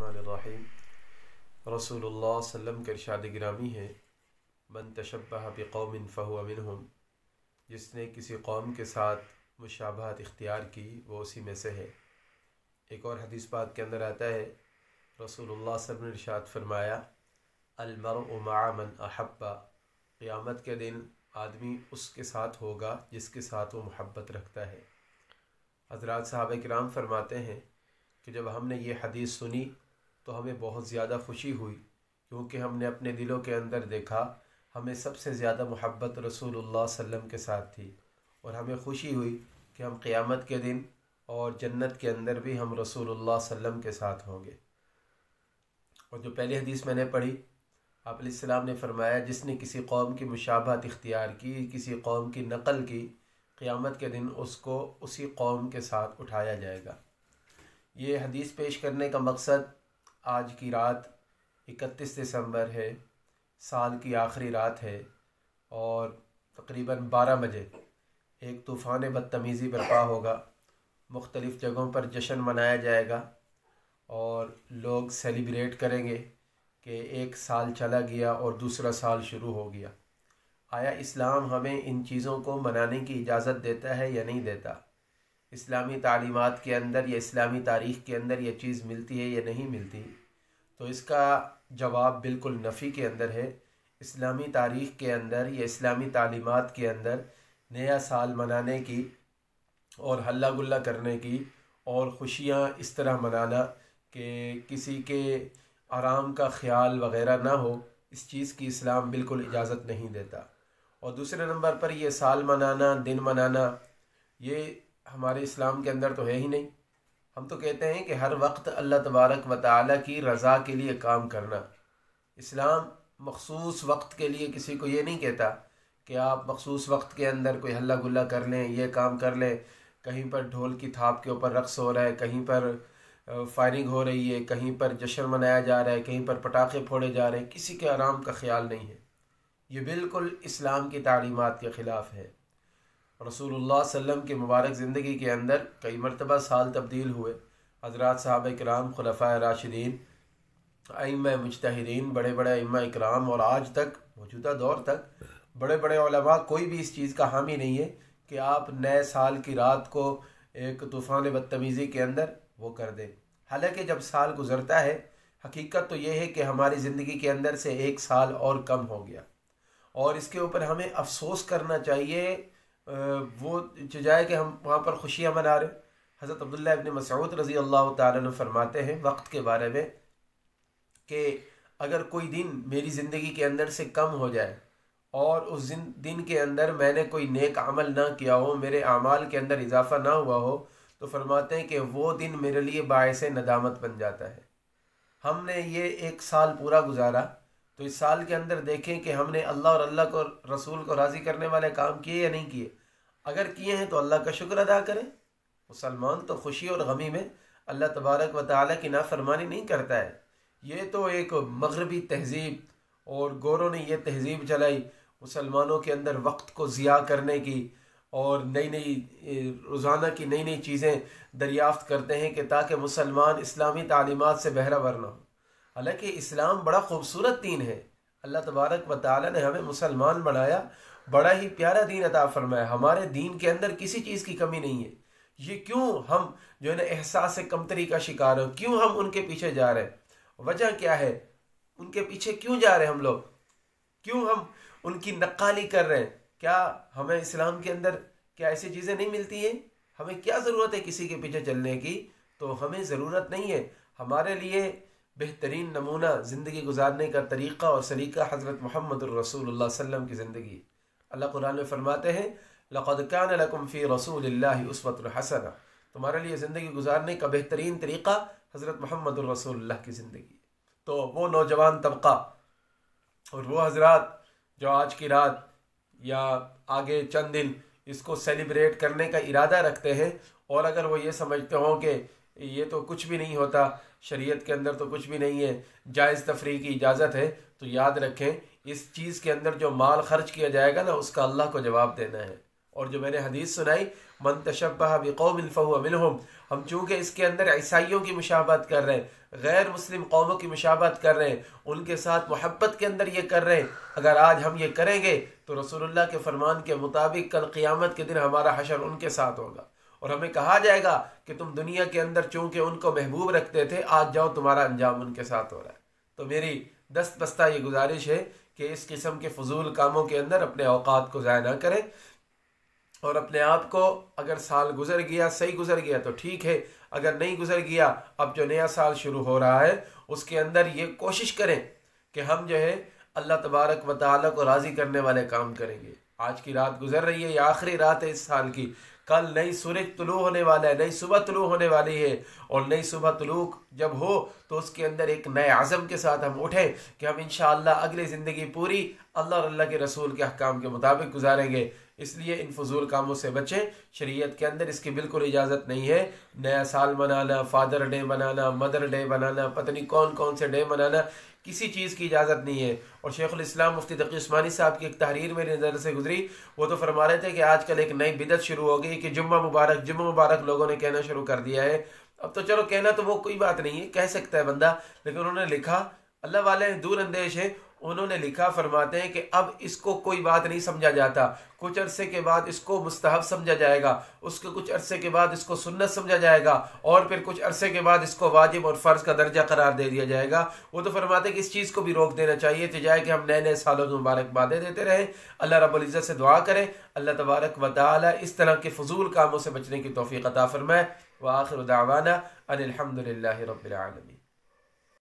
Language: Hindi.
बिस्मिल्लाहिर्रहमानिर्रहीम। रसूलुल्लाह सल्लम के इरशाद गिरामी है, मन तशब्बह बिक़ौमिन फ़हुव मिनहुम, जिसने किसी कौम के साथ मुशाबहत इख्तियार की वो उसी में से है। एक और हदीस पाक के अंदर आता है, रसूलुल्लाह सल्लल्लाहु अलैहि वसल्लम ने इरशाद फरमाया, अल मरउ मअ मन अहब्बा, क़यामत के दिन आदमी उसके साथ होगा जिसके साथ वो मोहब्बत रखता है। हज़रात साहबे किराम फरमाते हैं कि जब हमने ये हदीस सुनी तो हमें बहुत ज़्यादा खुशी हुई, क्योंकि हमने अपने दिलों के अंदर देखा हमें सबसे ज़्यादा मोहब्बत रसूलुल्लाह सल्लम के साथ थी, और हमें खुशी हुई कि हम क़यामत के दिन और जन्नत के अंदर भी हम रसूलुल्लाह सल्लम के साथ होंगे। और जो पहली हदीस मैंने पढ़ी, आप अलैहिस्सलाम ने फरमाया, जिसने किसी कौम की मुशाबहत इख्तियार की, किसी कौम की नकल की, क़यामत के दिन उसको उसी कौम के साथ उठाया जाएगा। ये हदीस पेश करने का मकसद, आज की रात 31 दिसंबर है, साल की आखिरी रात है, और तकरीबन 12 बजे एक तूफ़ान बदतमीज़ी बर्पा होगा। मुख्तलिफ़ जगहों पर जश्न मनाया जाएगा और लोग सेलिब्रेट करेंगे कि एक साल चला गया और दूसरा साल शुरू हो गया। आया इस्लाम हमें इन चीज़ों को मनाने की इजाज़त देता है या नहीं देता? इस्लामी तालीमात के अंदर या इस्लामी तारीख़ के अंदर ये चीज़ मिलती है या नहीं मिलती? तो इसका जवाब बिल्कुल नफ़ी के अंदर है। इस्लामी तारीख़ के अंदर या इस्लामी तालीमात के अंदर नया साल मनाने की और हल्ला गुल्ला करने की और ख़ुशियाँ इस तरह मनाना कि किसी के आराम का ख़्याल वग़ैरह ना हो, इस चीज़ की इस्लाम बिल्कुल इजाज़त नहीं देता। और दूसरे नंबर पर ये साल मनाना, दिन मनाना, ये हमारे इस्लाम के अंदर तो है ही नहीं। हम तो कहते हैं कि हर वक्त अल्लाह तबारक व तआला की रज़ा के लिए काम करना। इस्लाम मखसूस वक्त के लिए किसी को ये नहीं कहता कि आप मखसूस वक्त के अंदर कोई हल्ला गुल्ला कर लें, ये काम कर लें। कहीं पर ढोल की थाप के ऊपर रक़्स हो रहा है, कहीं पर फायरिंग हो रही है, कहीं पर जश्न मनाया जा रहा है, कहीं पर पटाखे फोड़े जा रहे हैं, किसी के आराम का ख्याल नहीं है। ये बिल्कुल इस्लाम की तालीमात के ख़िलाफ़ है। रसूलुल्लाह सल्लम की मुबारक ज़िंदगी के अंदर कई मरतबा साल तब्दील हुए। हज़रात साहबा किराम, खुलफ़ाए राशिदीन, अइम्मा मुज्तहिदीन, बड़े बड़े अइम्मा इकराम, और आज तक मौजूदा दौर तक बड़े बड़े उलमा, कोई भी इस चीज़ का हामी नहीं है कि आप नए साल की रात को एक तूफ़ान बदतमीज़ी के अंदर वो कर दें। हालांकि जब साल गुज़रता है, हकीकत तो ये है कि हमारी ज़िंदगी के अंदर से एक साल और कम हो गया, और इसके ऊपर हमें अफसोस करना चाहिए। वो जाए कि हम वहाँ पर खुशियाँ मना रहे। हज़रत अब्दुल्लाह इब्न मसऊद रज़ी अल्लाह तआला अन्हु फरमाते हैं वक्त के बारे में कि अगर कोई दिन मेरी ज़िंदगी के अंदर से कम हो जाए और उस दिन के अंदर मैंने कोई नेक अमल ना किया हो, मेरे आमाल के अंदर इजाफ़ा ना हुआ हो, तो फरमाते हैं कि वो दिन मेरे लिए बायसे नदामत बन जाता है। हमने ये एक साल पूरा गुजारा, तो इस साल के अंदर देखें कि हमने अल्लाह और अल्लाह को, रसूल को राज़ी करने वाले काम किए या नहीं किए। अगर किए हैं तो अल्लाह का शुक्र अदा करें। मुसलमान तो खुशी और गमी में अल्लाह तबारक व तआला की नाफरमानी नहीं करता है। ये तो एक मगरबी तहज़ीब और गोरों ने यह तहज़ीब चलाई मुसलमानों के अंदर वक्त को ज़िया करने की, और नई नई रोज़ाना की नई नई चीज़ें दरियाफ़्त करते हैं कि ताकि मुसलमान इस्लामी तालीमात से बहरावर ना हो। हालांकि इस्लाम बड़ा ख़ूबसूरत दीन है। अल्लाह तबारक व तआला ने हमें मुसलमान बनाया, बड़ा ही प्यारा दीन अता फरमाया। हमारे दीन के अंदर किसी चीज़ की कमी नहीं है। ये क्यों हम जो है ना एहसास से कमतरी का शिकार हो, क्यों हम उनके पीछे जा रहे हैं? वजह क्या है? उनके पीछे क्यों जा रहे हैं हम लोग? क्यों हम उनकी नक्काली कर रहे हैं? क्या हमें इस्लाम के अंदर क्या ऐसी चीज़ें नहीं मिलती हैं? हमें क्या ज़रूरत है किसी के पीछे चलने की? तो हमें ज़रूरत नहीं है। हमारे लिए बेहतरीन नमूना ज़िंदगी गुजारने का तरीक़ा और सलीका हज़रत मुहम्मदुर रसूलुल्लाह सल्लम की ज़िंदगी। अल्लाह कुरान में फरमाते हैं, लक़द कान लकुम फ़ी रसूलिल्लाहि उस्वतुन हसना, तुम्हारे लिए ज़िंदगी गुजारने का बेहतरीन तरीक़ा हज़रत मुहम्मदुर रसूलुल्लाह की ज़िंदगी। तो वो नौजवान तबका और वो हज़रात जो आज की रात या आगे चंद दिन इसको सेलिब्रेट करने का इरादा रखते हैं, और अगर वो ये समझते हों कि ये तो कुछ भी नहीं होता, शरीयत के अंदर तो कुछ भी नहीं है, जायज़ तफरी की इजाज़त है, तो याद रखें इस चीज़ के अंदर जो माल खर्च किया जाएगा ना, उसका अल्लाह को जवाब देना है। और जो मैंने हदीस सुनाई मन तशब्बह बिकौमिन फहुव मिनहुम। हम चूँकि इसके अंदर ईसाइयों की मुशाबहत कर रहे हैं, गैर मुस्लिम कौमों की मुशाबहत कर रहे हैं, उनके साथ मोहब्बत के अंदर ये कर रहे हैं, अगर आज हम ये करेंगे तो रसूलुल्लाह के फरमान के मुताबिक कल क़ियामत के दिन हमारा हशर उनके साथ होगा और हमें कहा जाएगा कि तुम दुनिया के अंदर चूँकि उनको महबूब रखते थे, आज जाओ तुम्हारा अंजाम उनके साथ हो रहा है। तो मेरी दस्त बस्ता ये गुजारिश है कि इस किस्म के फजूल कामों के अंदर अपने औकात को ज़ाया ना करें और अपने आप को, अगर साल गुजर गया सही गुजर गया तो ठीक है, अगर नहीं गुजर गया, अब जो नया साल शुरू हो रहा है उसके अंदर ये कोशिश करें कि हम जो है अल्लाह तबारक व तआला को राज़ी करने वाले काम करेंगे। आज की रात गुजर रही है, ये आखिरी रात है इस साल की, कल नई सूरज तुलू होने वाला है, नई सुबह तुलू होने वाली है और नई सुबह तुलू जब हो तो उसके अंदर एक नए आज़म के साथ हम उठें कि हम इंशाअल्लाह अगली ज़िंदगी पूरी अल्लाह और अल्लाह के रसूल के अहकाम के मुताबिक गुजारेंगे। इसलिए इन फजूल कामों से बचें। शरीयत के अंदर इसकी बिल्कुल इजाज़त नहीं है। नया साल मनाना, फादर डे मनाना, मदर डे मनाना, पता नहीं कौन कौन से डे मनाना, किसी चीज़ की इजाज़त नहीं है। और शेखुल इस्लाम मुफ्ती तकी उस्मानी साहब की एक तहरीर मेरी नज़र से गुजरी, वो तो फरमा रहे थे कि आजकल एक नई बिदत शुरू हो गई कि जुम्मा मुबारक लोगों ने कहना शुरू कर दिया है। अब तो चलो कहना तो वो कोई बात नहीं है, कह सकता है बंदा, लेकिन उन्होंने लिखा, अल्लाह वाले दूर अंदेश है, उन्होंने लिखा, फरमाते हैं कि अब इसको कोई बात नहीं समझा जाता, कुछ अरसे के बाद इसको मुस्तहब समझा जाएगा, उसके कुछ अरसे के बाद इसको सुन्नत समझा जाएगा और फिर कुछ अरसे के बाद इसको वाजिब और फ़र्ज़ का दर्जा करार दे दिया जाएगा। वो तो फरमाते हैं कि इस चीज़ को भी रोक देना चाहिए, तो जाए कि हम नए नए सालों में मुबारकबादें देते रहें। अल्लाह रब्बुल इज़्ज़त से दुआ करें, अल्लाह तबारक व तआला इस तरह के फजूल कामों से बचने की तौफ़ीक़ अता फ़रमाए। व आखिर दावाना अनिल हम्दुलिल्लाहि रब्बिल आलमीन।